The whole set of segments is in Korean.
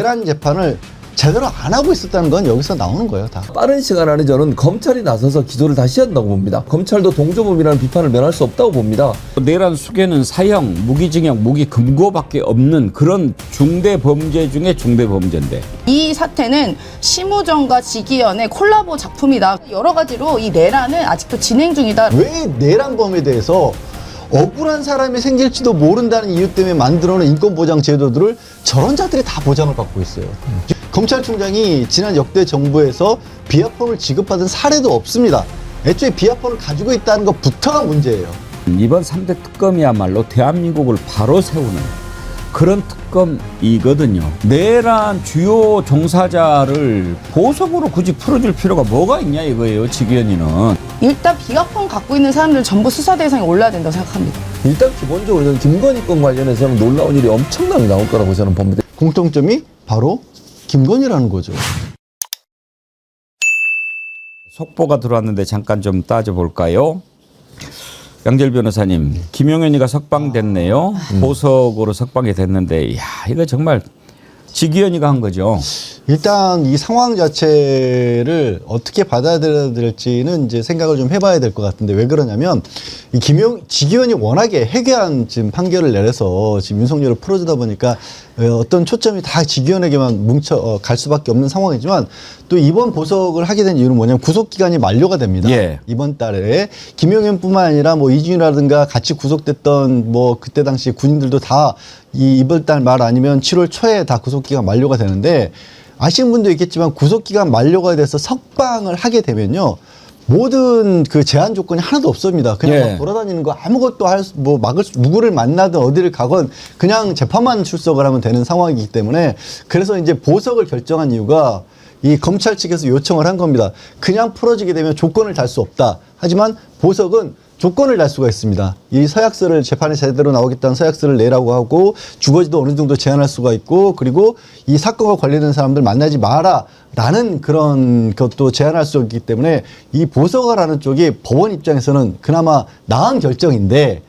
내란 재판을 제대로 안 하고 있었다는 건 여기서 나오는 거예요, 다. 빠른 시간 안에 저는 검찰이 나서서 기소를 다시 한다고 봅니다. 검찰도 동조범이라는 비판을 면할 수 없다고 봅니다. 내란 수괴는 사형, 무기징역, 무기금고밖에 없는 그런 중대범죄 중에 중대범죄인데 이 사태는 심우정과 지기현의 콜라보 작품이다. 여러 가지로 이 내란은 아직도 진행 중이다. 왜 내란범에 대해서 억울한 사람이 생길지도 모른다는 이유 때문에 만들어놓은 인권보장 제도들을 저런 자들이 다 보장을 받고 있어요. 검찰총장이 지난 역대 정부에서 비하폰을 지급받은 사례도 없습니다. 애초에 비하폰을 가지고 있다는 것부터가 문제예요. 이번 3대 특검이야말로 대한민국을 바로 세우는 그런 특검이거든요. 내란 주요 종사자를 보석으로 굳이 풀어줄 필요가 뭐가 있냐 이거예요, 지기현이는. 일단 비하폰 갖고 있는 사람들 전부 수사 대상에 올라야 된다고 생각합니다. 일단 기본적으로 저는 김건희 건 관련해서는 놀라운 일이 엄청나게 나올 거라고 저는 봅니다. 공통점이 바로 김건희라는 거죠. 속보가 들어왔는데 잠깐 좀 따져볼까요? 양재열 변호사님, 김용현이가 석방됐네요. 보석으로 석방이 됐는데, 이야, 이거 정말 지기현이가 한 거죠. 일단 이 상황 자체를 어떻게 받아들여야 될지는 이제 생각을 좀 해봐야 될 것 같은데, 왜 그러냐면 이 지기현이 워낙에 해괴한 지금 판결을 내려서 지금 윤석열을 풀어주다 보니까 어떤 초점이 다 지기현에게만 갈 수밖에 없는 상황이지만, 또 이번 보석을 하게 된 이유는 뭐냐면 구속 기간이 만료가 됩니다. 예. 이번 달에 김용현뿐만 아니라 뭐 이준이라든가 같이 구속됐던 뭐 그때 당시 군인들도 다 이번 달 말 아니면 7월 초에 다 구속 기간 만료가 되는데, 아시는 분도 있겠지만 구속 기간 만료가 돼서 석방을 하게 되면요, 모든 그 제한 조건이 하나도 없습니다. 그냥 예. 막 돌아다니는 거 아무것도 누구를 만나든 어디를 가건 그냥 재판만 출석을 하면 되는 상황이기 때문에, 그래서 이제 보석을 결정한 이유가 이 검찰 측에서 요청을 한 겁니다. 그냥 풀어지게 되면 조건을 달 수 없다. 하지만 보석은 조건을 달 수가 있습니다. 이 서약서를, 재판에 제대로 나오겠다는 서약서를 내라고 하고, 주거지도 어느 정도 제한할 수가 있고, 그리고 이 사건과 관련된 사람들 만나지 마라 라는 그런 것도 제한할 수 있기 때문에, 이 보석을 쪽이 법원 입장에서는 그나마 나은 결정인데,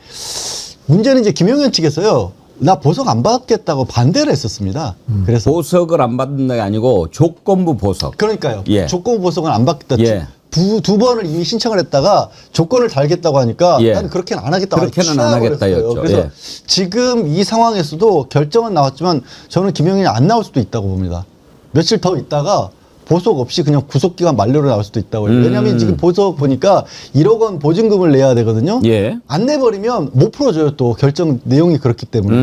문제는 이제 김용현 측에서요, 나 보석 안 받겠다고 반대를 했었습니다. 그래서 보석을 안 받는 게 아니고 조건부 보석. 그러니까요. 예. 조건 보석은 안 받겠다. 예. 두 번을 이미 신청을 했다가 조건을 달겠다고 하니까 예. 나는 그렇게는 안 하겠다고. 그렇게는 안 하겠다였죠. 그래서 예. 지금 이 상황에서도 결정은 나왔지만 저는 김용현이 안 나올 수도 있다고 봅니다. 며칠 더 있다가 보석 없이 그냥 구속기간 만료로 나올 수도 있다고 해요. 왜냐하면 지금 보석 보니까 1억 원 보증금을 내야 되거든요. 예. 안 내버리면 못 풀어줘요. 또 결정 내용이 그렇기 때문에.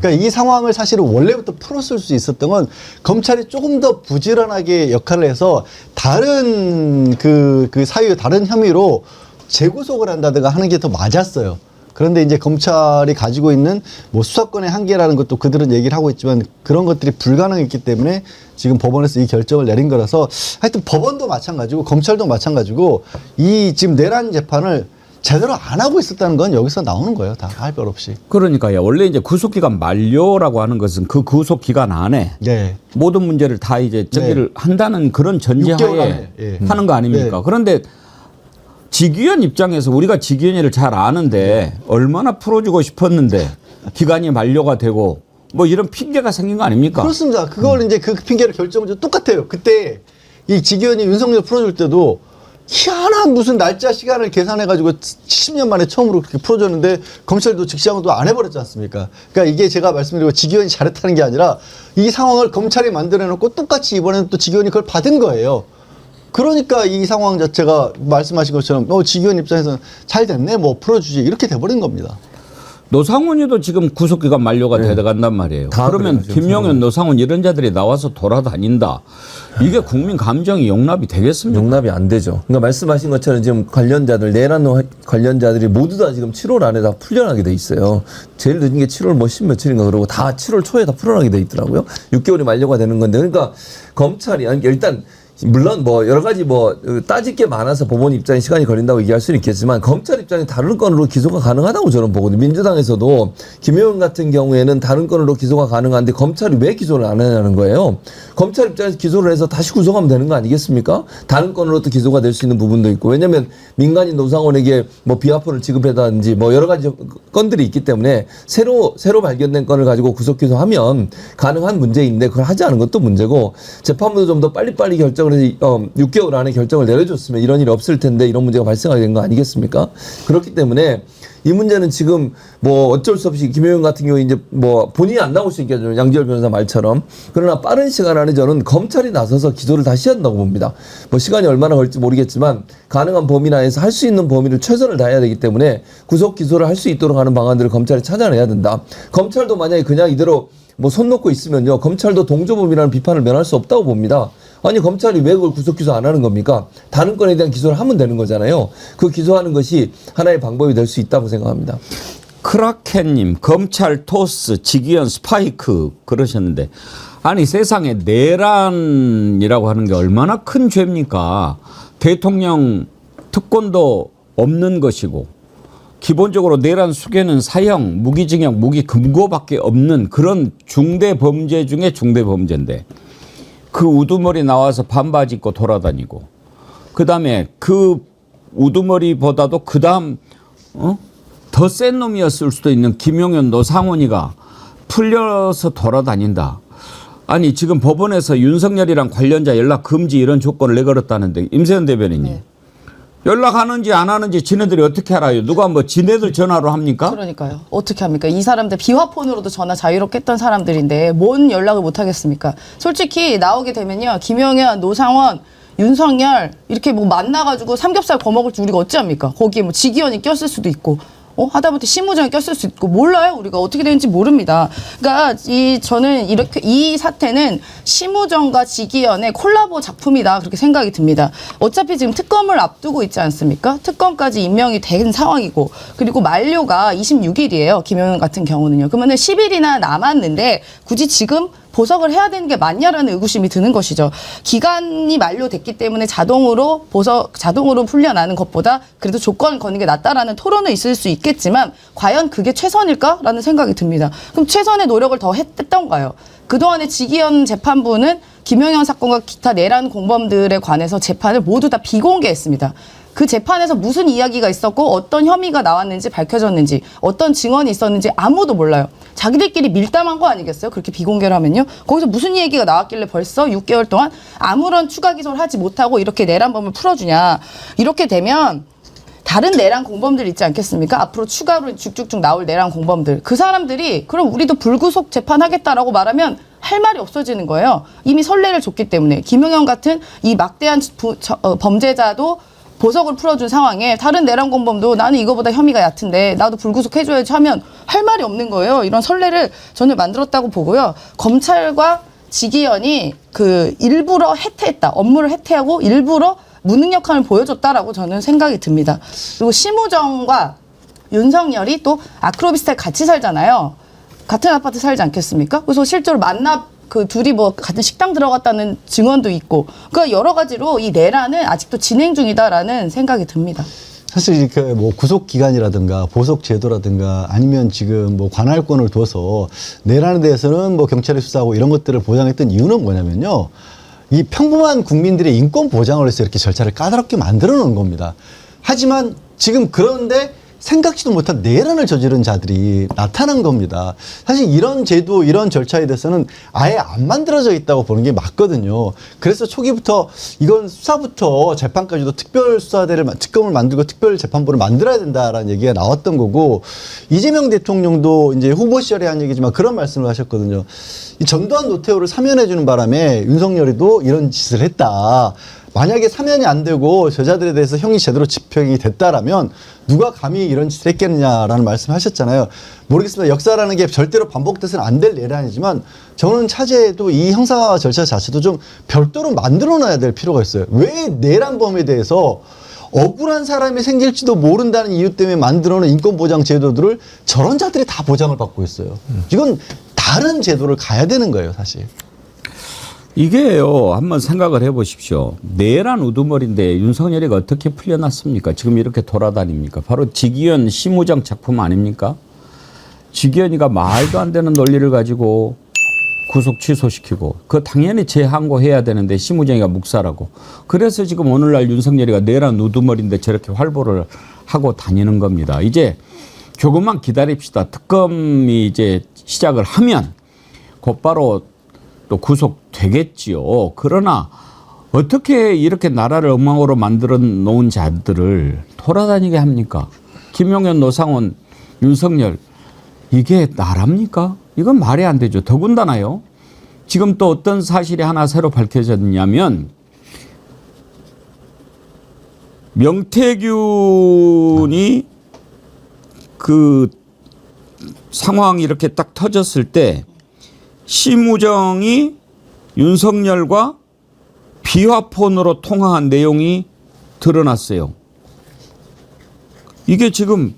그러니까 이 상황을 사실은 원래부터 풀었을 수 있었던 건, 검찰이 조금 더 부지런하게 역할을 해서 다른 그 사유, 다른 혐의로 재구속을 한다든가 하는 게 더 맞았어요. 그런데 이제 검찰이 가지고 있는 뭐 수사권의 한계라는 것도 그들은 얘기를 하고 있지만, 그런 것들이 불가능했기 때문에 지금 법원에서 이 결정을 내린 거라서, 하여튼 법원도 마찬가지고 검찰도 마찬가지고 이 지금 내란 재판을 제대로 안 하고 있었다는 건 여기서 나오는 거예요. 다 할 별 없이. 그러니까요. 원래 이제 구속기간 만료라고 하는 것은 그 구속기간 안에 네. 모든 문제를 다 이제 정리를 한다는 그런 6개월 전제하에 안에, 예. 하는 거 아닙니까? 네. 그런데 지기현 입장에서 우리가 지기현이를 잘 아는데 얼마나 풀어주고 싶었는데 기간이 만료가 되고 뭐 이런 핑계가 생긴 거 아닙니까? 그렇습니다. 그걸 이제 그 핑계를 결정을 똑같아요. 그때 이 지기현이 윤석열 풀어줄 때도 희한한 무슨 날짜 시간을 계산해가지고 70년 만에 처음으로 그렇게 풀어줬는데, 검찰도 즉시항도 안 해버렸지 않습니까? 그러니까 이게 제가 말씀드리고 지기현이 잘했다는 게 아니라, 이 상황을 검찰이 만들어놓고 똑같이 이번에는 또 지기현이 그걸 받은 거예요. 그러니까 이 상황 자체가 말씀하신 것처럼 지기현 입장에서는 잘 됐네, 뭐 풀어주지, 이렇게 돼버린 겁니다. 노상훈이도 지금 구속기간 만료가 돼간단 말이에요. 그러면 그래요, 김용현, 노상훈 이런 자들이 나와서 돌아다닌다. 이게 국민 감정이 용납이 되겠습니까? 용납이 안 되죠. 그러니까 말씀하신 것처럼 지금 관련자들, 내란 관련자들이 모두 다 지금 7월 안에 다 풀려나게 돼 있어요. 제일 늦은 게 7월 뭐 10 며칠인가 그러고 다 7월 초에 다 풀려나게 돼 있더라고요. 6개월이 만료가 되는 건데, 그러니까 검찰이 일단 물론 뭐 여러 가지 뭐 따질 게 많아서 법원 입장에 시간이 걸린다고 얘기할 수는 있겠지만 검찰 입장에 다른 건으로 기소가 가능하다고 저는 보거든요. 민주당에서도 김효영 같은 경우에는 다른 건으로 기소가 가능한데 검찰이 왜 기소를 안 하냐는 거예요. 검찰 입장에서 기소를 해서 다시 구속하면 되는 거 아니겠습니까? 다른 건으로 또 기소가 될 수 있는 부분도 있고, 왜냐하면 민간인 노상원에게 뭐 비화폰을 지급해다든지 뭐 여러 가지 건들이 있기 때문에 새로 발견된 건을 가지고 구속 기소하면 가능한 문제인데 그걸 하지 않은 것도 문제고, 재판부도 좀 더 빨리빨리 결정을 해서 6개월 안에 결정을 내려줬으면 이런 일이 없을 텐데 이런 문제가 발생하게 된 거 아니겠습니까? 그렇기 때문에 이 문제는 지금 뭐 어쩔 수 없이 김효영 같은 경우에 이제 뭐 본인이 안 나올 수 있겠죠. 양지열 변호사 말처럼. 그러나 빠른 시간 안에 저는 검찰이 나서서 기소를 다시 한다고 봅니다. 뭐 시간이 얼마나 걸릴지 모르겠지만 가능한 범위 내에서 할 수 있는 범위를 최선을 다해야 되기 때문에 구속 기소를 할 수 있도록 하는 방안들을 검찰이 찾아내야 된다. 검찰도 만약에 그냥 이대로 뭐 손 놓고 있으면요, 검찰도 동조범이라는 비판을 면할 수 없다고 봅니다. 아니 검찰이 왜 그걸 구속 기소 안 하는 겁니까? 다른 건에 대한 기소를 하면 되는 거잖아요. 그 기소하는 것이 하나의 방법이 될 수 있다고 생각합니다. 크라켄님, 검찰 토스, 직위원 스파이크 그러셨는데, 아니 세상에 내란이라고 하는 게 얼마나 큰 죄입니까? 대통령 특권도 없는 것이고, 기본적으로 내란 수괴는 사형, 무기징역, 무기금고밖에 없는 그런 중대범죄 중에 중대범죄인데, 그 우두머리 나와서 반바지 입고 돌아다니고, 그 다음에 그 우두머리보다도 그 다음 더 센 놈이었을 수도 있는 김용현 노상원이가 풀려서 돌아다닌다. 아니 지금 법원에서 윤석열이랑 관련자 연락 금지 이런 조건을 내걸었다는데, 임세현 대변인님. 네. 연락하는지 안 하는지 지네들이 어떻게 알아요? 누가 뭐 지네들 전화로 합니까? 그러니까요. 어떻게 합니까? 이 사람들 비화폰으로도 전화 자유롭게 했던 사람들인데 뭔 연락을 못 하겠습니까? 솔직히 나오게 되면요, 김용현, 노상원, 윤석열 이렇게 뭐 만나가지고 삼겹살 거먹을지 우리가 어찌합니까? 거기에 뭐 직위원이 꼈을 수도 있고, 하다못해 실무장이 꼈을 수 있고, 몰라요. 우리가 어떻게 되는지 모릅니다. 그러니까 저는 이렇게 이 사태는 심우정과 직위원의 콜라보 작품이다, 그렇게 생각이 듭니다. 어차피 지금 특검을 앞두고 있지 않습니까? 특검까지 임명이 된 상황이고, 그리고 만료가 26일이에요. 김용현 같은 경우는요. 그러면은 10일이나 남았는데 굳이 지금 보석을 해야 되는 게 맞냐라는 의구심이 드는 것이죠. 기간이 만료됐기 때문에 자동으로 풀려나는 것보다 그래도 조건을 거는 게 낫다라는 토론은 있을 수 있겠지만, 과연 그게 최선일까라는 생각이 듭니다. 그럼 최선의 노력을 더 했던가요? 그동안의 직위원 재판부는 김용현 사건과 기타 내란 공범들에 관해서 재판을 모두 다 비공개했습니다. 그 재판에서 무슨 이야기가 있었고 어떤 혐의가 나왔는지 밝혀졌는지 어떤 증언이 있었는지 아무도 몰라요. 자기들끼리 밀담한 거 아니겠어요? 그렇게 비공개를 하면요. 거기서 무슨 얘기가 나왔길래 벌써 6개월 동안 아무런 추가 기소를 하지 못하고 이렇게 내란범을 풀어주냐. 이렇게 되면 다른 내란 공범들 있지 않겠습니까? 앞으로 추가로 쭉쭉쭉 나올 내란 공범들. 그 사람들이 그럼 우리도 불구속 재판하겠다라고 말하면 할 말이 없어지는 거예요. 이미 선례를 줬기 때문에. 김용현 같은 이 막대한 범죄자도 보석을 풀어준 상황에 다른 내란 공범도 나는 이거보다 혐의가 얕은데 나도 불구속 해줘야지 하면 할 말이 없는 거예요. 이런 선례를 저는 만들었다고 보고요. 검찰과 직위원이 그 일부러 해태했다. 업무를 해태하고 일부러 무능력함을 보여줬다라고 저는 생각이 듭니다. 그리고 심우정과 윤석열이 또 아크로비스타에 같이 살잖아요. 같은 아파트 살지 않겠습니까? 그래서 실제로 그 둘이 뭐 같은 식당 들어갔다는 증언도 있고, 그러니까 여러 가지로 이 내란은 아직도 진행 중이다라는 생각이 듭니다. 사실 그 뭐 구속 기간이라든가 보석 제도라든가 아니면 지금 뭐 관할권을 둬서 내란에 대해서는 뭐 경찰이 수사하고 이런 것들을 보장했던 이유는 뭐냐면요, 이 평범한 국민들의 인권 보장을 위해서 이렇게 절차를 까다롭게 만들어 놓은 겁니다. 하지만 지금 그런데 생각지도 못한 내란을 저지른 자들이 나타난 겁니다. 사실 이런 제도, 이런 절차에 대해서는 아예 안 만들어져 있다고 보는 게 맞거든요. 그래서 초기부터 이건 수사부터 재판까지도 특검을 만들고 특별재판부를 만들어야 된다라는 얘기가 나왔던 거고, 이재명 대통령도 이제 후보 시절에 한 얘기지만 그런 말씀을 하셨거든요. 이 전두환 노태우를 사면해주는 바람에 윤석열이도 이런 짓을 했다. 만약에 사면이 안 되고 저자들에 대해서 형이 제대로 집행이 됐다라면 누가 감히 이런 짓을 했겠느냐라는 말씀을 하셨잖아요. 모르겠습니다. 역사라는 게 절대로 반복돼서는 안 될 내란이지만 저는 차제도 이 형사 절차 자체도 좀 별도로 만들어놔야 될 필요가 있어요. 왜 내란범에 대해서 억울한 사람이 생길지도 모른다는 이유 때문에 만들어놓은 인권보장 제도들을 저런 자들이 다 보장을 받고 있어요. 이건 다른 제도를 가야 되는 거예요, 사실. 이게요, 한번 생각을 해보십시오. 내란 우두머리인데 윤석열이가 어떻게 풀려났습니까? 지금 이렇게 돌아다닙니까? 바로 직위원 심우정 작품 아닙니까? 직위원이가 말도 안 되는 논리를 가지고 구속 취소시키고, 그 당연히 재항고해야 되는데 심우정이가 묵살하고, 그래서 지금 오늘날 윤석열이가 내란 우두머리인데 저렇게 활보를 하고 다니는 겁니다. 이제 조금만 기다립시다. 특검이 이제 시작을 하면 곧바로 또 구속되겠지요. 그러나 어떻게 이렇게 나라를 엉망으로 만들어 놓은 자들을 돌아다니게 합니까? 김용현, 노상원, 윤석열, 이게 나랍니까? 이건 말이 안 되죠. 더군다나요. 지금 또 어떤 사실이 하나 새로 밝혀졌냐면 명태균이 그 상황이 이렇게 딱 터졌을 때 심우정이 윤석열과 비화폰으로 통화한 내용이 드러났어요. 이게 지금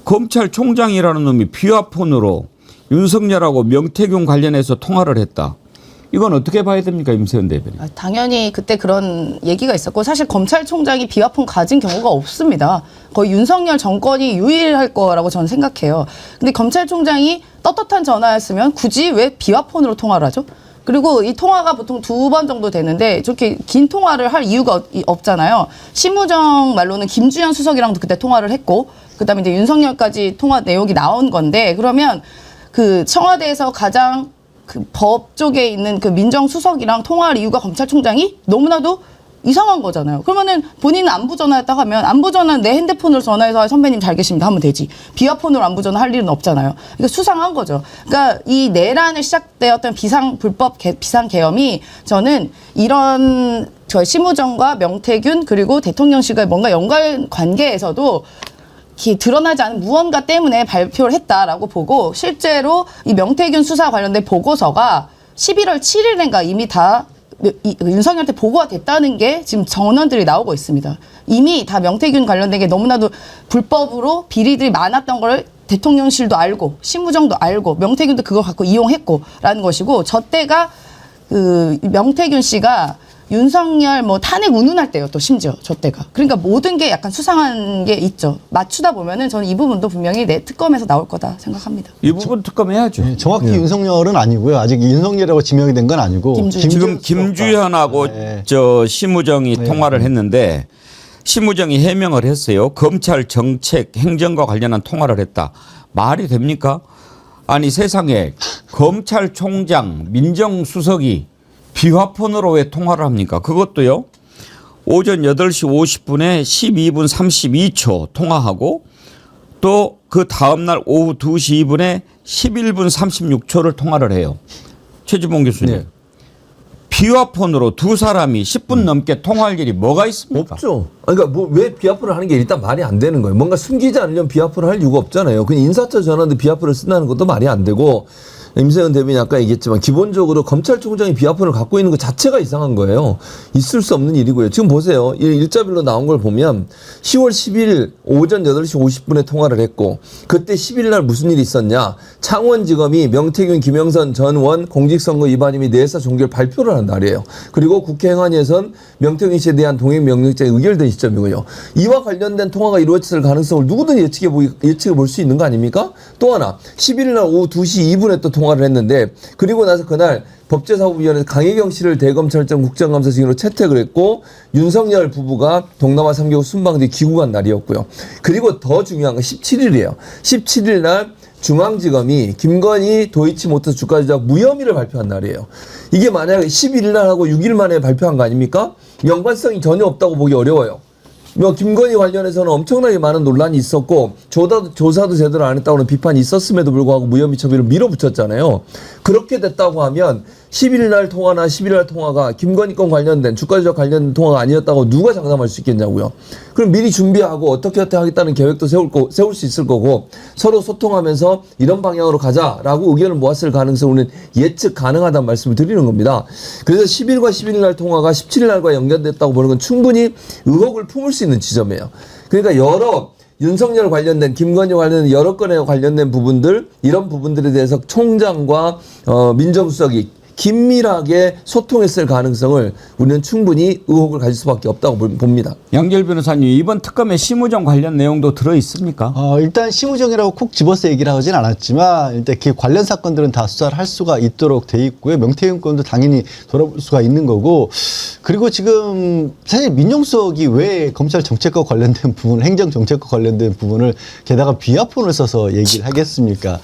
검찰총장이라는 놈이 비화폰으로 윤석열하고 명태균 관련해서 통화를 했다. 이건 어떻게 봐야 됩니까, 임세현 대변인? 당연히 그때 그런 얘기가 있었고, 사실 검찰총장이 비화폰 가진 경우가 없습니다. 거의 윤석열 정권이 유일할 거라고 저는 생각해요. 근데 검찰총장이 떳떳한 전화였으면 굳이 왜 비화폰으로 통화를 하죠? 그리고 이 통화가 보통 2번 정도 되는데 저렇게 긴 통화를 할 이유가 없잖아요. 심우정 말로는 김주현 수석이랑도 그때 통화를 했고, 그다음에 이제 윤석열까지 통화 내용이 나온 건데, 그러면 그 청와대에서 가장 그 법 쪽에 있는 그 민정수석이랑 통화할 이유가 검찰총장이 너무나도 이상한 거잖아요. 그러면은 본인은 안부 전화했다고 하면 안부 전화는 내 핸드폰으로 전화해서 선배님 잘 계십니다 하면 되지. 비화폰으로 안부 전화 할 일은 없잖아요. 그러니까 수상한 거죠. 그러니까 이 내란을 시작되었던 불법 비상계엄이 저는 이런 저 심우정과 명태균 그리고 대통령실과의 뭔가 연관 관계에서도 드러나지 않은 무언가 때문에 발표를 했다라고 보고, 실제로 이 명태균 수사 관련된 보고서가 11월 7일인가 이미 다 윤석열한테 보고가 됐다는 게 지금 전원들이 나오고 있습니다. 이미 다 명태균 관련된 게 너무나도 불법으로 비리들이 많았던 걸 대통령실도 알고 심우정도 알고 명태균도 그걸 갖고 이용했고라는 것이고, 저 때가 그 명태균 씨가 윤석열 뭐 탄핵 운운할 때요, 또 심지어 저 때가. 그러니까 모든 게 약간 수상한 게 있죠. 맞추다 보면은 저는 이 부분도 분명히 내 특검에서 나올 거다 생각합니다. 이 부분 특검해야죠. 네, 정확히 윤석열은 아니고요. 아직 윤석열이라고 지명이 된 건 아니고 지금 김주현하고 네. 저 심우정이 통화를 했는데, 심우정이 해명을 했어요. 검찰 정책 행정과 관련한 통화를 했다. 말이 됩니까? 아니 세상에 검찰총장 민정수석이 비화폰으로 왜 통화를 합니까? 그것도요. 오전 8시 50분에 12분 32초 통화하고, 또 그 다음날 오후 2시 2분에 11분 36초를 통화를 해요. 최지봉 교수님. 네. 비화폰으로 두 사람이 10분 넘게 통화할 일이 뭐가 있습니까? 없죠. 그러니까 뭐 왜 비화폰을 하는 게 일단 말이 안 되는 거예요. 뭔가 숨기지 않으려면 비화폰을 할 이유가 없잖아요. 그냥 인사처 전화인데 비화폰을 쓴다는 것도 말이 안 되고, 임세현 대변인이 아까 얘기했지만 기본적으로 검찰총장이 비화폰을 갖고 있는 것 자체가 이상한 거예요. 있을 수 없는 일이고요. 지금 보세요. 일자별로 나온 걸 보면 10월 10일 오전 8시 50분에 통화를 했고, 그때 10일 날 무슨 일이 있었냐. 창원지검이 명태균, 김영선 전 원 공직선거 위반 및 내사 종결 발표를 한 날이에요. 그리고 국회 행안위에선 명태균 씨에 대한 동행명령죄 의결된 시점이고요. 이와 관련된 통화가 이루어졌을 가능성을 누구든 예측해 볼 수 있는 거 아닙니까? 또 하나 11일 날 오후 2시 2분에 또 통화를 했는데, 그리고 나서 그날 법제사법위원회에서 강혜경 씨를 대검찰청 국정감사직으로 채택을 했고, 윤석열 부부가 동남아 3개국 순방 뒤 귀국한 날이었고요. 그리고 더 중요한 건 17일이에요. 17일 날 중앙지검이 김건희 도이치모터스 주가 조작 무혐의를 발표한 날이에요. 이게 만약에 11일 날 하고 6일 만에 발표한 거 아닙니까? 연관성이 전혀 없다고 보기 어려워요. 뭐 김건희 관련해서는 엄청나게 많은 논란이 있었고, 조사도 제대로 안 했다고는 비판이 있었음에도 불구하고 무혐의 처리를 밀어붙였잖아요. 그렇게 됐다고 하면 11일 날 통화나 11일 날 통화가 김건희 건 관련된 주가 조작 관련된 통화가 아니었다고 누가 장담할 수 있겠냐고요. 그럼 미리 준비하고 어떻게 하겠다는 계획도 세울 수 있을 거고, 서로 소통하면서 이런 방향으로 가자라고 의견을 모았을 가능성은 예측 가능하다는 말씀을 드리는 겁니다. 그래서 10일과 11일 날 통화가 17일 날과 연결됐다고 보는 건 충분히 의혹을 품을 수 있는 지점이에요. 그러니까 여러 윤석열 관련된, 김건희 관련된 여러 건에 관련된 부분들, 이런 부분들에 대해서 총장과 민정수석이 긴밀하게 소통했을 가능성을 우리는 충분히 의혹을 가질 수밖에 없다고 봅니다. 양질 변호사님, 이번 특검에 심우정 관련 내용도 들어 있습니까? 일단 심우정이라고 콕 집어서 얘기를 하진 않았지만 일단 그 관련 사건들은 다 수사를 할 수가 있도록 돼 있고요. 명태균 건도 당연히 돌아볼 수가 있는 거고, 그리고 지금 사실 민정수석이 왜 검찰 정책과 관련된 부분, 행정 정책과 관련된 부분을 게다가 비하폰을 써서 얘기를 하겠습니까?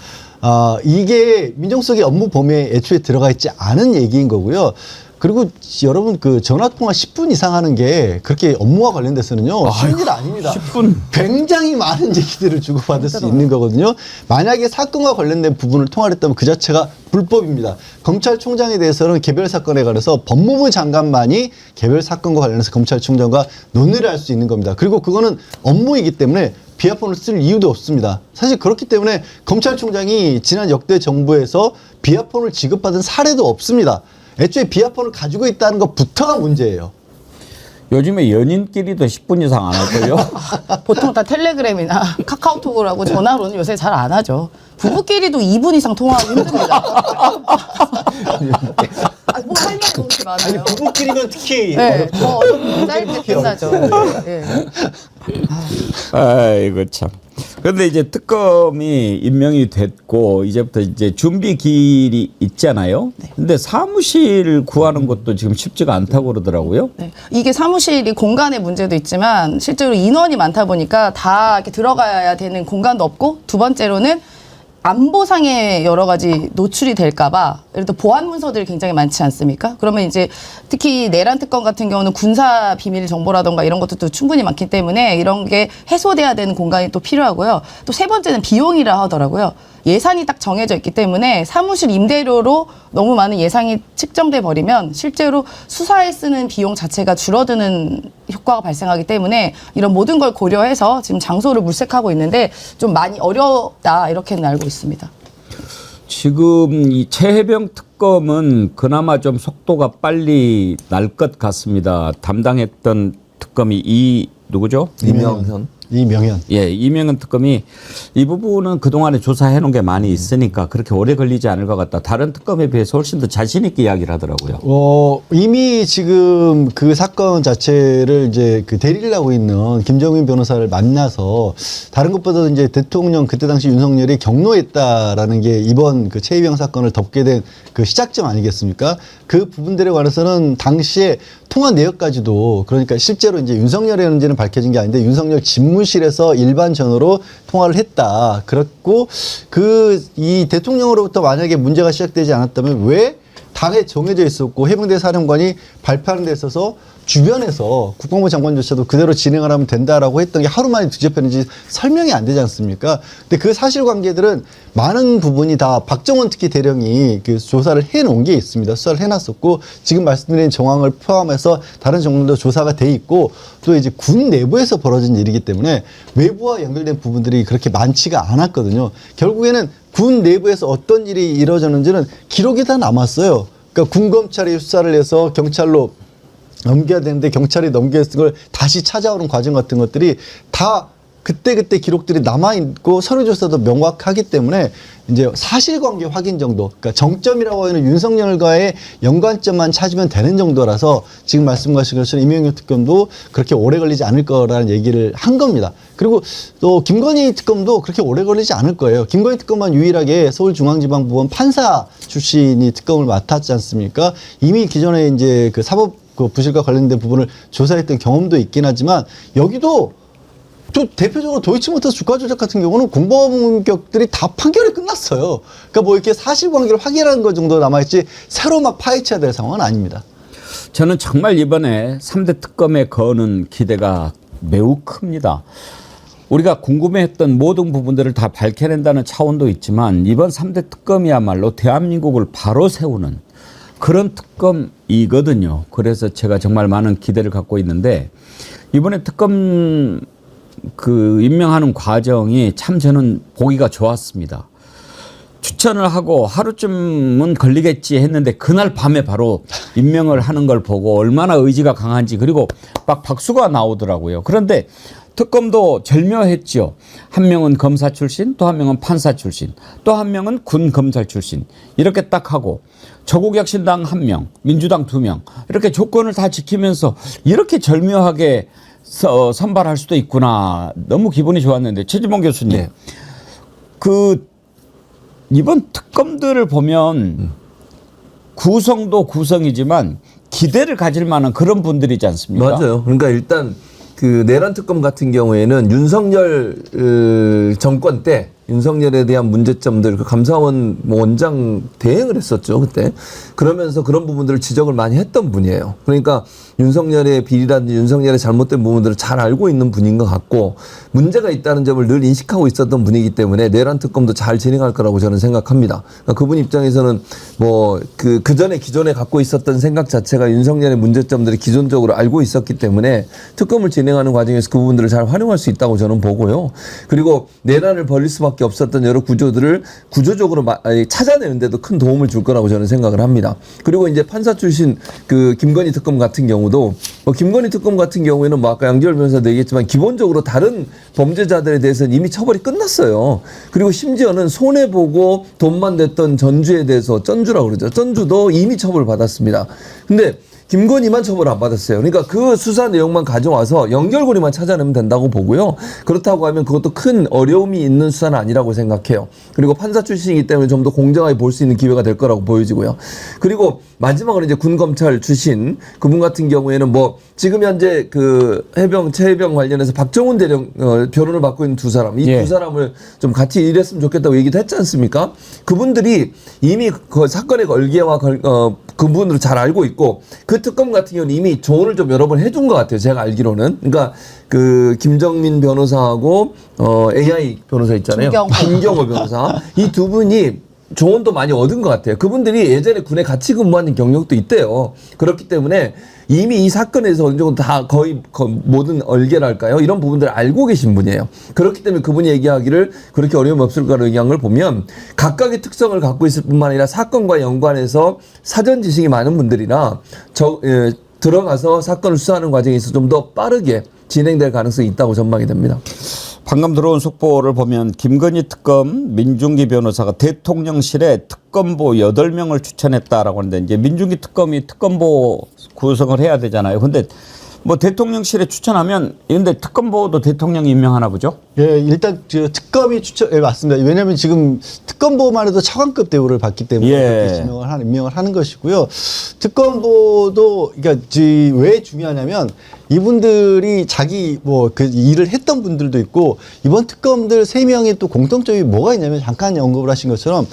이게 민정수석의 업무 범위에 애초에 들어가 있지 않은 얘기인 거고요. 그리고 여러분 그 전화통화 10분 이상 하는 게 그렇게 업무와 관련돼서는요 쉬운 일 아닙니다. 10분. 굉장히 많은 얘기들을 주고받을 수 있는 거거든요. 만약에 사건과 관련된 부분을 통화를 했다면 그 자체가 불법입니다. 검찰총장에 대해서는 개별 사건에 관해서 법무부 장관만이 개별 사건과 관련해서 검찰총장과 논의를 할 수 있는 겁니다. 그리고 그거는 업무이기 때문에 비하폰을 쓸 이유도 없습니다. 사실 그렇기 때문에 검찰총장이 지난 역대 정부에서 비하폰을 지급받은 사례도 없습니다. 애초에 비하폰을 가지고 있다는 것부터가 문제예요. 요즘에 연인끼리도 10분 이상 안 할걸요? 보통 다 텔레그램이나 카카오톡을 하고 전화로는 요새 잘 안 하죠. 부부끼리도 2분 이상 통화하기 힘듭니다. 뭐 할 말이 너무 많아요. 부부끼리면 특히 네, 더 짧게 끝나죠. 네. 아이고 참. 그런데 이제 특검이 임명이 됐고 이제부터 이제 준비 기일이 있잖아요. 근데 사무실 구하는 것도 지금 쉽지가 않다고 그러더라고요. 네. 이게 사무실이 공간의 문제도 있지만 실제로 인원이 많다 보니까 다 이렇게 들어가야 되는 공간도 없고, 두 번째로는 안보상의 여러 가지 노출이 될까봐, 예를 들어 보안 문서들이 굉장히 많지 않습니까? 그러면 이제 특히 내란 특검 같은 경우는 군사 비밀 정보라던가 이런 것들도 충분히 많기 때문에 이런 게 해소돼야 되는 공간이 또 필요하고요. 또 세 번째는 비용이라 하더라고요. 예산이 딱 정해져 있기 때문에 사무실 임대료로 너무 많은 예산이 측정돼 버리면 실제로 수사에 쓰는 비용 자체가 줄어드는 효과가 발생하기 때문에 이런 모든 걸 고려해서 지금 장소를 물색하고 있는데 좀 많이 어렵다, 이렇게는 알고 있습니다. 지금 이 최혜병 특검은 그나마 좀 속도가 빨리 날 것 같습니다. 담당했던 특검이 누구죠? 이명현. 이명현. 예, 이명현 특검이 이 부분은 그동안에 조사해 놓은 게 많이 있으니까 그렇게 오래 걸리지 않을 것 같다. 다른 특검에 비해서 훨씬 더 자신 있게 이야기를 하더라고요. 이미 지금 그 사건 자체를 이제 그 대리를 하고 있는 김정인 변호사를 만나서 다른 것보다도 이제 대통령 그때 당시 윤석열이 경로했다라는 게 이번 그 최희병 사건을 덮게 된 그 시작점 아니겠습니까? 그 부분들에 관해서는 당시에 통화 내역까지도, 그러니까 실제로 이제 윤석열이었는지는 밝혀진 게 아닌데 윤석열 집무실에서 일반 전화로 통화를 했다. 그렇고 이 대통령으로부터 만약에 문제가 시작되지 않았다면 왜 당에 정해져 있었고 해병대 사령관이 발표하는 데 있어서 주변에서 국방부 장관조차도 그대로 진행을 하면 된다라고 했던 게 하루 만에 뒤집혔는지 설명이 안 되지 않습니까? 근데 그 사실관계들은 많은 부분이 다 박정원 특히 대령이 그 조사를 해놓은 게 있습니다. 수사를 해놨었고 지금 말씀드린 정황을 포함해서 다른 정도도 조사가 돼 있고, 또 이제 군 내부에서 벌어진 일이기 때문에 외부와 연결된 부분들이 그렇게 많지가 않았거든요. 결국에는 군 내부에서 어떤 일이 이루어졌는지는 기록이 다 남았어요. 그러니까 군검찰이 수사를 해서 경찰로 넘겨야 되는데 경찰이 넘겨쓴 걸 다시 찾아오는 과정 같은 것들이 다 그때 기록들이 남아있고 서류조사도 명확하기 때문에 이제 사실관계 확인 정도, 그러니까 정점이라고 하는 윤석열과의 연관점만 찾으면 되는 정도라서 지금 말씀하신 것처럼 이명현 특검도 그렇게 오래 걸리지 않을 거라는 얘기를 한 겁니다. 그리고 또 김건희 특검도 그렇게 오래 걸리지 않을 거예요. 김건희 특검만 유일하게 서울중앙지방법원 판사 출신이 특검을 맡았지 않습니까? 이미 기존에 이제 그 사법 그 부실과 관련된 부분을 조사했던 경험도 있긴 하지만 여기도 또 대표적으로 도이치모터스 주가 조작 같은 경우는 공범격들이 다 판결이 끝났어요. 그러니까 뭐 이렇게 사실관계를 확인하는 것 정도 남아있지 새로 막 파헤쳐야 될 상황은 아닙니다. 저는 정말 이번에 3대 특검에 거는 기대가 매우 큽니다. 우리가 궁금해했던 모든 부분들을 다 밝혀낸다는 차원도 있지만 이번 3대 특검이야말로 대한민국을 바로 세우는 그런 특검이거든요. 그래서 제가 정말 많은 기대를 갖고 있는데 이번에 특검 임명하는 과정이 참 저는 보기가 좋았습니다. 추천을 하고 하루쯤은 걸리겠지 했는데 그날 밤에 바로 임명을 하는 걸 보고 얼마나 의지가 강한지, 그리고 막 박수가 나오더라고요. 그런데 특검도 절묘했죠. 한 명은 검사 출신, 또 한 명은 판사 출신, 또 한 명은 군 검찰 출신, 이렇게 딱 하고 저국혁신당 1명, 민주당 2명 이렇게 조건을 다 지키면서 이렇게 절묘하게 선발할 수도 있구나. 너무 기분이 좋았는데 최지봉 교수님, 네. 그 이번 특검들을 보면 구성도 구성이지만 기대를 가질 만한 그런 분들이지 않습니까? 맞아요. 그러니까 일단 그 내란 특검 같은 경우에는 윤석열 정권 때 윤석열에 대한 문제점들 그 감사원 뭐 원장 대행을 했었죠 그때. 그러면서 그런 부분들을 지적을 많이 했던 분이에요. 그러니까 윤석열의 비리라든지 윤석열의 잘못된 부분들을 잘 알고 있는 분인 것 같고 문제가 있다는 점을 늘 인식하고 있었던 분이기 때문에 내란 특검도 잘 진행할 거라고 저는 생각합니다. 그러니까 그분 입장에서는 뭐 그 전에 기존에 갖고 있었던 생각 자체가 윤석열의 문제점들을 기존적으로 알고 있었기 때문에 특검을 진행하는 과정에서 그 부분들을 잘 활용할 수 있다고 저는 보고요. 그리고 내란을 벌릴 수밖에 없었던 여러 구조들을 구조적으로 찾아내는데도 큰 도움을 줄 거라고 저는 생각을 합니다. 그리고 이제 판사 출신 그 김건희 특검 같은 경우도 김건희 특검 같은 경우에는 뭐 아까 양지열 변호사도 얘기했지만 기본적으로 다른 범죄자들에 대해서는 이미 처벌이 끝났어요. 그리고 심지어는 손해보고 돈만 냈던 전주에 대해서 전주라고 그러죠. 전주도 이미 처벌을 받았습니다. 근데 김건희만 처벌 안 받았어요. 그러니까 그 수사 내용만 가져와서 연결고리만 찾아내면 된다고 보고요. 그렇다고 하면 그것도 큰 어려움이 있는 수사는 아니라고 생각해요. 그리고 판사 출신이기 때문에 좀 더 공정하게 볼 수 있는 기회가 될 거라고 보여지고요. 그리고 마지막으로 이제 군검찰 출신 그분 같은 경우에는 뭐 지금 현재 그 최해병 관련해서 박정훈 대령 변호를 맡고 있는 두 사람 이 두 사람을 좀 같이 일했으면 좋겠다고 얘기도 했지 않습니까? 그분들이 이미 그 사건의 걸개와 그 부분을 잘 알고 있고 그 특검 같은 경우는 이미 조언을 좀 여러 번 해준 것 같아요. 제가 알기로는. 그러니까 그 김정민 변호사하고 AI 변호사 있잖아요. 김경호 변호사. 이 두 분이 조언도 많이 얻은 것 같아요. 그분들이 예전에 군에 같이 근무한 경력도 있대요. 그렇기 때문에 이미 이 사건에서 어느 정도 다 거의 모든 얼개랄까요? 이런 부분들을 알고 계신 분이에요. 그렇기 때문에 그분이 얘기하기를 그렇게 어려움이 없을 거라고 얘기한 걸 보면 각각의 특성을 갖고 있을 뿐만 아니라 사건과 연관해서 사전 지식이 많은 분들이나 들어가서 사건을 수사하는 과정에서 좀 더 빠르게 진행될 가능성이 있다고 전망이 됩니다. 방금 들어온 속보를 보면 김건희 특검 민중기 변호사가 대통령실에 특검보 8명을 추천했다라고 하는데 이제 민중기 특검이 특검보 구성을 해야 되잖아요. 근데 뭐 대통령실에 추천하면 근데 특검보도 대통령이 임명하나 보죠? 예, 일단 그 특검이 맞습니다. 왜냐하면 지금 특검보만 해도 차관급 대우를 받기 때문에 예. 그렇게 임명을 하는 것이고요. 특검보도 그러니까 왜 중요하냐면 이분들이 자기 뭐 그 일을 했던 분들도 있고 이번 특검들 3명의 또 공통점이 뭐가 있냐면 잠깐 언급을 하신 것처럼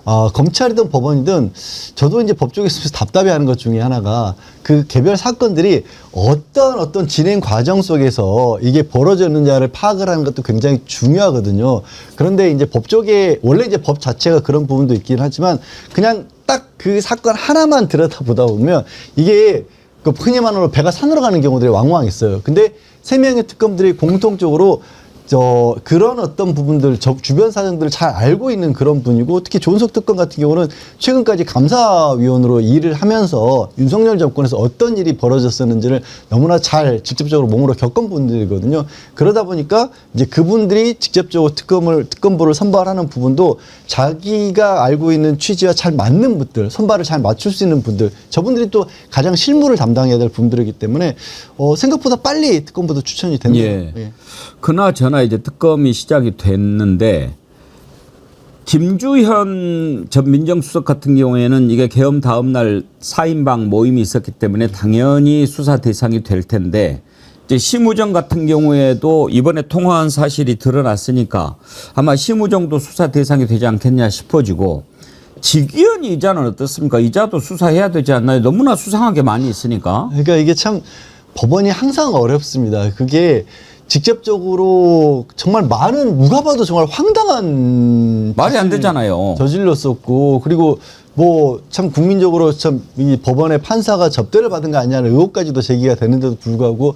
검찰이든 법원이든 저도 이제 법조계에서 답답해하는 것 중에 하나가 그 개별 사건들이 어떤 진행 과정 속에서 이게 벌어졌느냐를 파악을 하는 것도 굉장히 중요하거든요. 그런데 이제 법조계 원래 이제 법 자체가 그런 부분도 있긴 하지만 그냥 딱 그 사건 하나만 들여다보다 보면 이게 그 흔히 말하는 배가 산으로 가는 경우들이 왕왕 있어요. 근데 3명의 특검들이 공통적으로 그런 어떤 부분들, 주변 사정들을 잘 알고 있는 그런 분이고 특히 조은석 특검 같은 경우는 최근까지 감사위원으로 일을 하면서 윤석열 정권에서 어떤 일이 벌어졌었는지를 너무나 잘 직접적으로 몸으로 겪은 분들이거든요. 그러다 보니까 이제 그분들이 직접적으로 특검보를 선발하는 부분도 자기가 알고 있는 취지와 잘 맞는 분들, 선발을 잘 맞출 수 있는 분들, 저분들이 또 가장 실무를 담당해야 될 분들이기 때문에 생각보다 빨리 특검보도 추천이 됩니다. 예. 예. 그나저나 이제 특검이 시작이 됐는데 김주현 전 민정수석 같은 경우에는 이게 계엄 다음 날 4인방 모임이 있었기 때문에 당연히 수사 대상이 될 텐데 이제 심우정 같은 경우에도 이번에 통화한 사실이 드러났으니까 아마 심우정도 수사 대상이 되지 않겠냐 싶어지고 지기현 이자는 어떻습니까? 이자도 수사해야 되지 않나요? 너무나 수상하게 많이 있으니까. 그러니까 이게 참 법원이 항상 어렵습니다. 그게 직접적으로 정말 많은 누가 봐도 정말 황당한 말이 안 되잖아요. 저질렀었고 그리고 뭐 참 국민적으로 참 이 법원의 판사가 접대를 받은 거 아니냐는 의혹까지도 제기가 되는데도 불구하고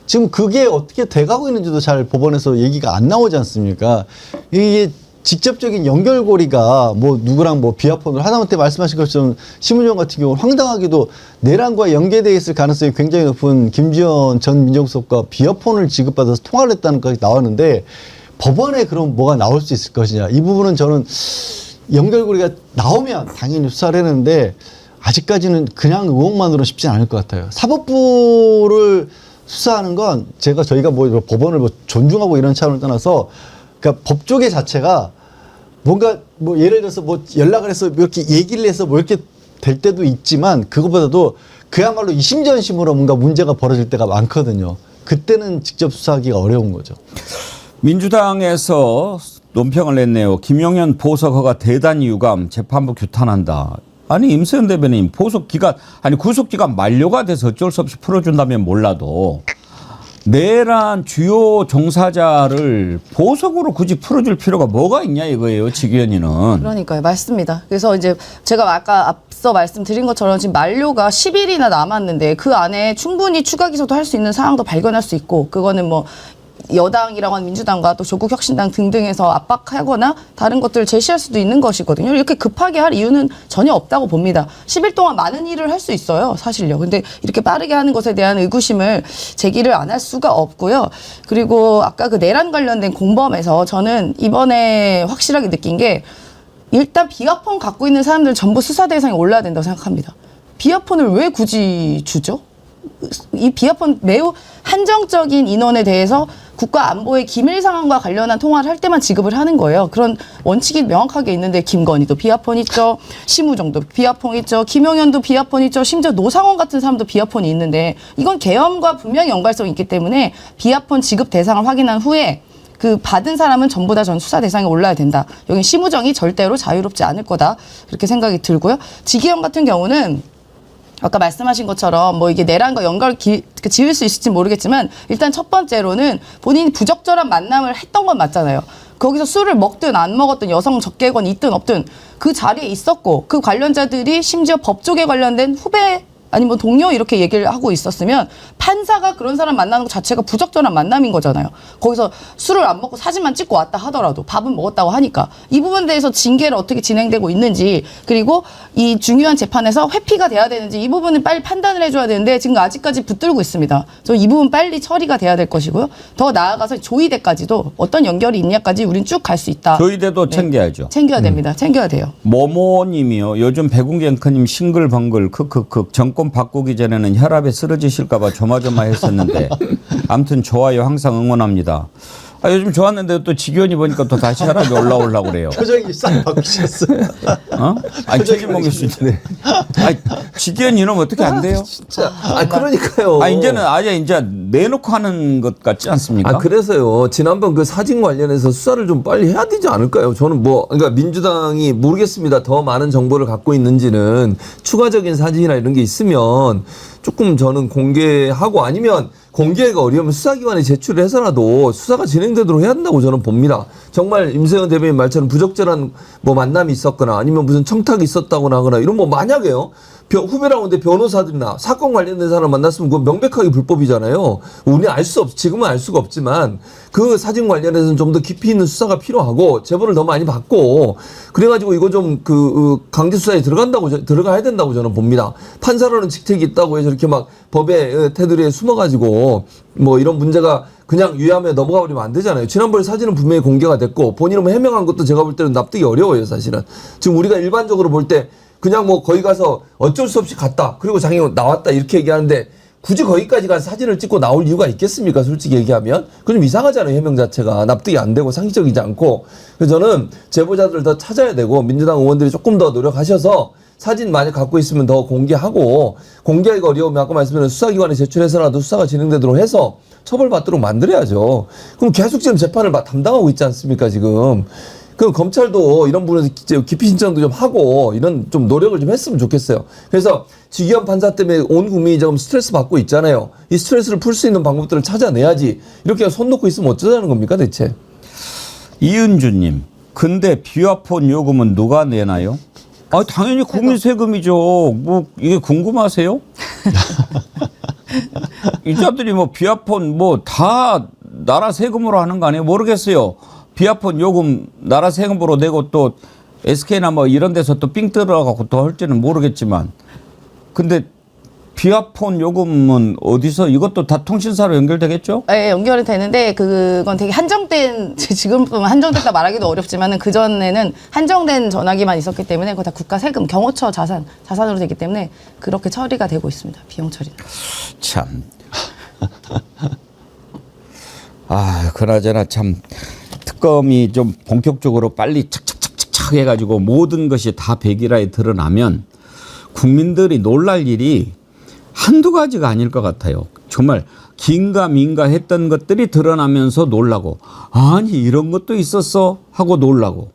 지금 그게 어떻게 돼가고 있는지도 잘 법원에서 얘기가 안 나오지 않습니까? 이게 직접적인 연결고리가 뭐 누구랑 뭐 비하폰을 하다못해 말씀하신 것처럼 심우정 같은 경우는 황당하게도 내란과 연계되어 있을 가능성이 굉장히 높은 김지현 전 민정수석과 비하폰을 지급받아서 통화를 했다는 것이 나왔는데 법원에 그럼 뭐가 나올 수 있을 것이냐 이 부분은 저는 연결고리가 나오면 당연히 수사를 했는데 아직까지는 그냥 의혹만으로는 쉽지 않을 것 같아요. 사법부를 수사하는 건 저희가 뭐 법원을 뭐 존중하고 이런 차원을 떠나서 그러니까 법조계 자체가 뭔가 뭐 예를 들어서 뭐 연락을 해서 뭐 이렇게 얘기를 해서 뭐 이렇게 될 때도 있지만 그거보다도 그야말로 이심전심으로 뭔가 문제가 벌어질 때가 많거든요. 그때는 직접 수사하기가 어려운 거죠. 민주당에서 논평을 냈네요. 김용현 보석 허가 대단히 유감, 재판부 규탄한다. 아니 임세현 대변인 구속 기간 만료가 돼서 어쩔 수 없이 풀어준다면 몰라도 내란 주요 종사자를 보석으로 굳이 풀어줄 필요가 뭐가 있냐 이거예요, 지기현이는. 그러니까요, 맞습니다. 그래서 이제 제가 아까 앞서 말씀드린 것처럼 지금 만료가 10일이나 남았는데 그 안에 충분히 추가 기소도 할 수 있는 사항도 발견할 수 있고, 그거는 뭐 여당이라고 하는 민주당과 또 조국혁신당 등등에서 압박하거나 다른 것들을 제시할 수도 있는 것이거든요. 이렇게 급하게 할 이유는 전혀 없다고 봅니다. 10일 동안 많은 일을 할 수 있어요, 사실요. 근데 이렇게 빠르게 하는 것에 대한 의구심을 제기를 안 할 수가 없고요. 그리고 아까 그 내란 관련된 공범에서 저는 이번에 확실하게 느낀 게 일단 비아폰 갖고 있는 사람들 전부 수사 대상에 올라야 된다고 생각합니다. 비아폰을 왜 굳이 주죠? 이 비아폰 매우 한정적인 인원에 대해서 국가 안보의 기밀 상황과 관련한 통화를 할 때만 지급을 하는 거예요. 그런 원칙이 명확하게 있는데 김건희도 비아폰 있죠. 심우정도 비아폰 있죠. 김용현도 비아폰 있죠. 심지어 노상원 같은 사람도 비아폰이 있는데 이건 계엄과 분명히 연관성이 있기 때문에 비아폰 지급 대상을 확인한 후에 그 받은 사람은 전부 다 전 수사 대상에 올라야 된다. 여기 심우정이 절대로 자유롭지 않을 거다. 그렇게 생각이 들고요. 지기현 같은 경우는 아까 말씀하신 것처럼 뭐 이게 내란과 연결 지을 수 있을지 모르겠지만 일단 첫 번째로는 본인이 부적절한 만남을 했던 건 맞잖아요. 거기서 술을 먹든 안 먹었든 여성 적개건 있든 없든 그 자리에 있었고 그 관련자들이 심지어 법조계 관련된 후배 아니면 동료 이렇게 얘기를 하고 있었으면 판사가 그런 사람 만나는 것 자체가 부적절한 만남인 거잖아요. 거기서 술을 안 먹고 사진만 찍고 왔다 하더라도 밥은 먹었다고 하니까 이 부분에 대해서 징계를 어떻게 진행되고 있는지, 그리고 이 중요한 재판에서 회피가 돼야 되는지 이 부분은 빨리 판단을 해줘야 되는데 지금 아직까지 붙들고 있습니다. 저 이 부분 빨리 처리가 돼야 될 것이고요. 더 나아가서 조의대까지도 어떤 연결이 있냐까지 우린 쭉 갈 수 있다. 조의대도 네. 챙겨야죠. 챙겨야 됩니다. 챙겨야 돼요. 모모님이요. 요즘 백운기 앵커님 싱글벙글 크크크 정권 바꾸기 전에는 혈압에 쓰러지실까봐 조마조마했었는데 아무튼 좋아요. 항상 응원합니다. 요즘 좋았는데 또 지기현이 보니까 또 다시 혈압이 올라오려고 그래요. 표정이 싹 바뀌셨어요. 어? 아니 책임먹을 수 있는데. 지기현 이놈 어떻게 안 돼요? 진짜. 그러니까요. 이제 내놓고 하는 것 같지 않습니까? 그래서요. 지난번 그 사진 관련해서 수사를 좀 빨리 해야 되지 않을까요? 저는 그러니까 민주당이 모르겠습니다. 더 많은 정보를 갖고 있는지는 추가적인 사진이나 이런 게 있으면 조금 저는 공개하고, 아니면 공개가 어려우면 수사기관에 제출을 해서라도 수사가 진행되도록 해야 된다고 저는 봅니다. 정말 임세현 대변인 말처럼 부적절한 뭐 만남이 있었거나 아니면 무슨 청탁이 있었다거나 하거나 이런 뭐 만약에요. 후배라고는데 변호사들이나 사건 관련된 사람 만났으면 그건 명백하게 불법이잖아요. 우리는 지금은 알 수가 없지만 그 사진 관련해서는 좀 더 깊이 있는 수사가 필요하고 제보를 더 많이 받고 그래가지고 이거 좀 강제 수사에 들어가야 된다고 저는 봅니다. 판사로는 직책이 있다고 해서 이렇게 막 법의 테두리에 숨어가지고 뭐 이런 문제가 그냥 유야무에 넘어가 버리면 안 되잖아요. 지난번에 사진은 분명히 공개가 됐고 본인은 뭐 해명한 것도 제가 볼 때는 납득이 어려워요, 사실은. 지금 우리가 일반적으로 볼 때 그냥 뭐 거기 가서 어쩔 수 없이 갔다. 그리고 장애인 나왔다. 이렇게 얘기하는데 굳이 거기까지 가서 사진을 찍고 나올 이유가 있겠습니까? 솔직히 얘기하면. 그건 좀 이상하잖아요. 해명 자체가. 납득이 안 되고 상식적이지 않고. 그래서 저는 제보자들을 더 찾아야 되고 민주당 의원들이 조금 더 노력하셔서 사진 만약 갖고 있으면 더 공개하고, 공개하기가 어려우면 아까 말씀드린 수사기관에 제출해서라도 수사가 진행되도록 해서 처벌받도록 만들어야죠. 그럼 계속 지금 재판을 담당하고 있지 않습니까, 지금. 그럼 검찰도 이런 부분에서 기피 신청도 좀 하고 이런 좀 노력을 좀 했으면 좋겠어요. 그래서 지기현 판사 때문에 온 국민이 지금 스트레스 받고 있잖아요. 이 스트레스를 풀 수 있는 방법들을 찾아내야지. 이렇게 손 놓고 있으면 어쩌자는 겁니까, 대체? 이은주님, 근데 비화폰 요금은 누가 내나요? 당연히 국민 세금이죠. 뭐 이게 궁금하세요? 이자들이 뭐 비화폰 뭐 다 나라 세금으로 하는 거 아니에요? 모르겠어요. 비화폰 요금 나라 세금으로 내고 또 SK나 뭐 이런 데서 또 삥 들어가고 또 할지는 모르겠지만, 근데 비화폰 요금은 어디서 이것도 다 통신사로 연결되겠죠? 네, 연결이 되는데 그건 되게 한정된 지금 한정됐다 말하기도 어렵지만은 그 전에는 한정된 전화기만 있었기 때문에 그거 다 국가 세금 경호처 자산으로 되기 때문에 그렇게 처리가 되고 있습니다. 비용 처리는. 참. 그나저나 참 특검이 좀 본격적으로 빨리 착착착착 해가지고 모든 것이 다 백일화에 드러나면 국민들이 놀랄 일이 한두 가지가 아닐 것 같아요. 정말 긴가민가 했던 것들이 드러나면서 놀라고 아니 이런 것도 있었어 하고 놀라고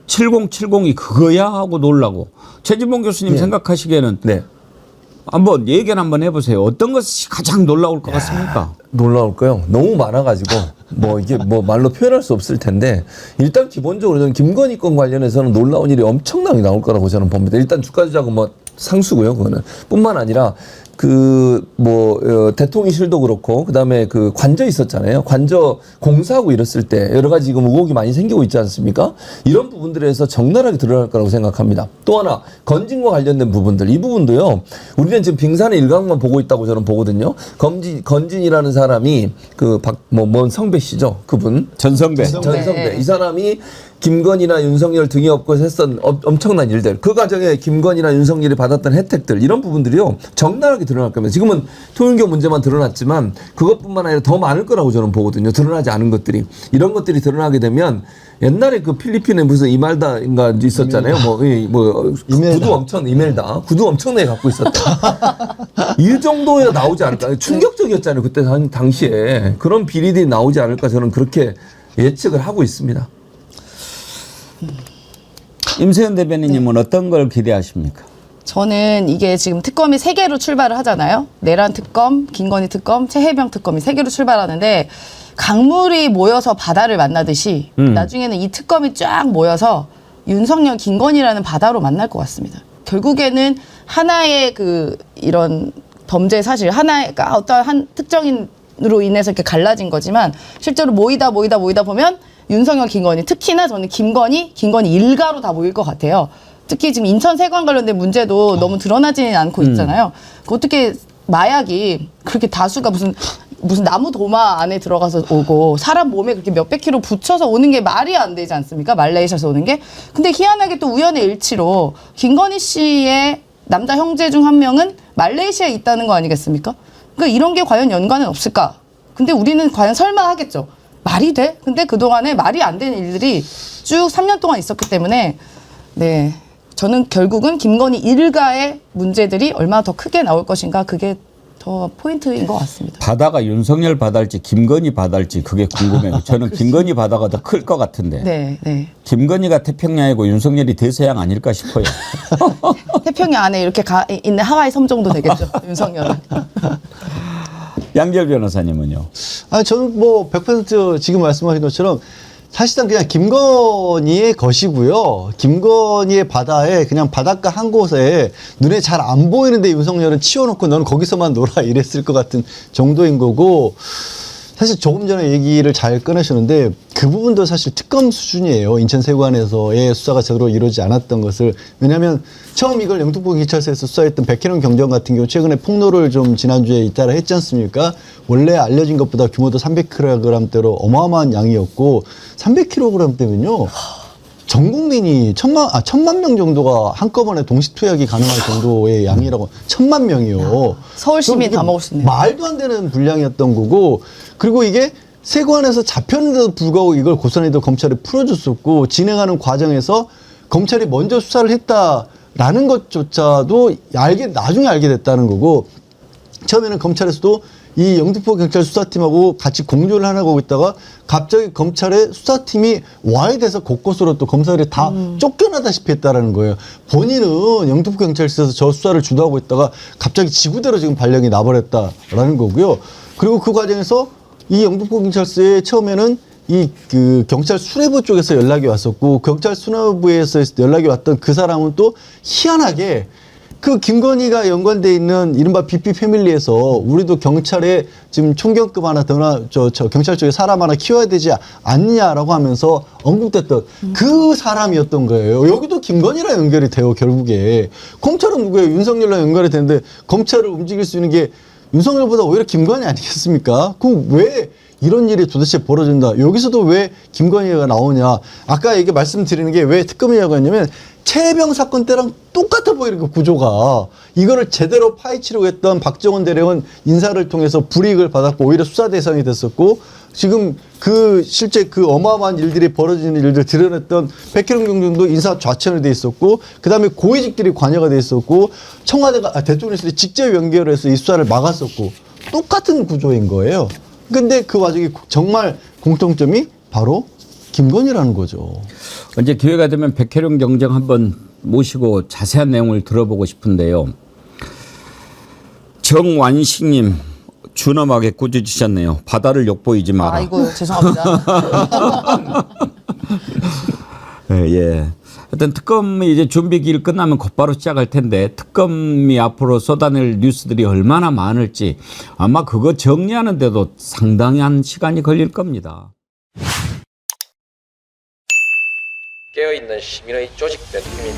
7070이 그거야 하고 놀라고 최진봉 교수님 네. 생각하시기에는 네. 한번 얘기를 한번 해보세요. 어떤 것이 가장 놀라울 것 같습니까? 놀라울 거요. 너무 많아가지고 뭐 이게 뭐 말로 표현할 수 없을 텐데 일단 기본적으로 저는 김건희 건 관련해서는 놀라운 일이 엄청나게 나올 거라고 저는 봅니다. 일단 주가 조작은 뭐 상수고요. 그거는 뿐만 아니라 대통령실도 그렇고 그다음에 그 관저 있었잖아요. 관저 공사하고 이랬을 때 여러 가지 지금 의혹이 많이 생기고 있지 않습니까? 이런 부분들에서 적나라하게 드러날 거라고 생각합니다. 또 하나 건진과 관련된 부분들 이 부분도요. 우리는 지금 빙산의 일각만 보고 있다고 저는 보거든요. 건진이라는 사람이 뭔 성배 씨죠. 그분 전성배. 전성배 이 사람이 김건희나 윤석열 등이 없고 했던 엄청난 일들 그 과정에 김건희나 윤석열이 받았던 혜택들 이런 부분들이요 적나라하게 드러날 겁니다. 지금은 토윤교 문제만 드러났지만 그것뿐만 아니라 더 많을 거라고 저는 보거든요. 드러나지 않은 것들이 이런 것들이 드러나게 되면 옛날에 그 필리핀에 무슨 이말다인가 있었잖아요. 구두 엄청나게 갖고 있었다. 이 정도에 나오지 않을까. 충격적이었잖아요. 그때 당시에 그런 비리들이 나오지 않을까 저는 그렇게 예측을 하고 있습니다. 임세현 대변인님은 어떤 걸 기대하십니까? 저는 이게 지금 특검이 3개로 출발을 하잖아요. 내란 특검, 김건희 특검, 최혜병 특검이 3개로 출발하는데 강물이 모여서 바다를 만나듯이 나중에는 이 특검이 쫙 모여서 윤석열, 김건희라는 바다로 만날 것 같습니다. 결국에는 하나의 이런 범죄 사실 그러니까 어떤 한 특정인으로 인해서 이렇게 갈라진 거지만 실제로 모이다 보면 윤석열, 김건희 특히나 저는 김건희 일가로 다 모일 것 같아요. 특히 지금 인천 세관 관련된 문제도 너무 드러나지는 않고 있잖아요. 어떻게 마약이 그렇게 다수가 무슨 나무 도마 안에 들어가서 오고 사람 몸에 그렇게 몇백 킬로 붙여서 오는 게 말이 안 되지 않습니까? 말레이시아에서 오는 게. 근데 희한하게 또 우연의 일치로 김건희 씨의 남자 형제 중 한 명은 말레이시아에 있다는 거 아니겠습니까? 그러니까 이런 게 과연 연관은 없을까? 근데 우리는 과연 설마 하겠죠. 말이 돼? 근데 그동안에 말이 안 되는 일들이 쭉 3년 동안 있었기 때문에 네. 저는 결국은 김건희 일가의 문제들이 얼마나 더 크게 나올 것인가 그게 더 포인트인 것 같습니다. 바다가 윤석열 바다일지 김건희 바다일지 그게 궁금해요. 저는 김건희 바다가 더 클 것 같은데. 네. 김건희가 태평양이고 윤석열이 대서양 아닐까 싶어요. 태평양 안에 이렇게 있는 하와이 섬 정도 되겠죠. 윤석열은. 양결 변호사님은요? 저는 100% 지금 말씀하신 것처럼 사실상 그냥 김건희의 것이고요. 김건희의 바다에 그냥 바닷가 한 곳에 눈에 잘 안 보이는데 윤석열은 치워놓고 너는 거기서만 놀아 이랬을 것 같은 정도인 거고 사실 조금 전에 얘기를 잘 꺼내셨는데 그 부분도 사실 특검 수준이에요. 인천세관에서의 수사가 제대로 이루어지지 않았던 것을. 왜냐하면 처음 이걸 영등포경찰서에서 수사했던 백혜련 경정 같은 경우 최근에 폭로를 좀 지난주에 잇따라 했지 않습니까? 원래 알려진 것보다 규모도 300kg대로 어마어마한 양이었고 300kg대면요. 전 국민이 천만 명 정도가 한꺼번에 동시 투약이 가능할 정도의 양이라고 1000만 명이요. 서울 시민 다 먹을 수 있네요. 말도 안 되는 분량이었던 거고 그리고 이게 세관에서 잡혔는데도 불구하고 이걸 고스란히도 검찰이 풀어줬었고 진행하는 과정에서 검찰이 먼저 수사를 했다라는 것조차도 나중에 알게 됐다는 거고 처음에는 검찰에서도 이 영등포경찰 수사팀하고 같이 공조를 하고 있다가 갑자기 검찰의 수사팀이 와야 돼서 곳곳으로 또 검사들이 다 쫓겨나다시피 했다라는 거예요. 본인은 영등포경찰서에서 저 수사를 주도하고 있다가 갑자기 지구대로 지금 발령이 나버렸다라는 거고요. 그리고 그 과정에서 이 영등포경찰서에 처음에는 경찰 수뇌부 쪽에서 연락이 왔었고 경찰 수뇌부에서 연락이 왔던 그 사람은 또 희한하게 그 김건희가 연관돼 있는 이른바 BP 패밀리에서 우리도 경찰에 지금 총경급 하나 더나 저 경찰 쪽에 사람 하나 키워야 되지 않느냐라고 하면서 언급됐던 그 사람이었던 거예요. 여기도 김건희랑 연결이 돼요. 결국에 검찰은 누구예요? 윤석열랑 연결이 되는데 검찰을 움직일 수 있는 게 윤석열보다 오히려 김건희 아니겠습니까? 그럼 왜 이런 일이 도대체 벌어진다? 여기서도 왜 김건희가 나오냐? 아까 이게 말씀드리는 게 왜 특검이냐고 했냐면 최혜병 사건 때랑 똑같아 보이는 그 구조가 이거를 제대로 파헤치려고 했던 박정원 대령은 인사를 통해서 불이익을 받았고 오히려 수사 대상이 됐었고 지금 그 실제 그 어마어마한 일들이 벌어지는 일들 드러냈던 백혜령 경정도 인사 좌천이 돼 있었고 그다음에 고위직들이 관여가 돼 있었고 청와대가 대통령실이 직접 연결해서 이 수사를 막았었고 똑같은 구조인 거예요. 근데 그 와중에 정말 공통점이 바로 김건희라는 거죠. 언제 기회가 되면 백혜령 경정 한번 모시고 자세한 내용을 들어보고 싶은데요. 정완식님 준엄하게 꾸짖으셨네요. 바다를 욕보이지 마라. 아이고 죄송합니다. 예. 하여튼 특검이 이제 준비 기일 끝나면 곧바로 시작할 텐데 특검이 앞으로 쏟아낼 뉴스들이 얼마나 많을지 아마 그거 정리하는데도 상당한 시간이 걸릴 겁니다. 깨어있는 시민의 조직된 힘인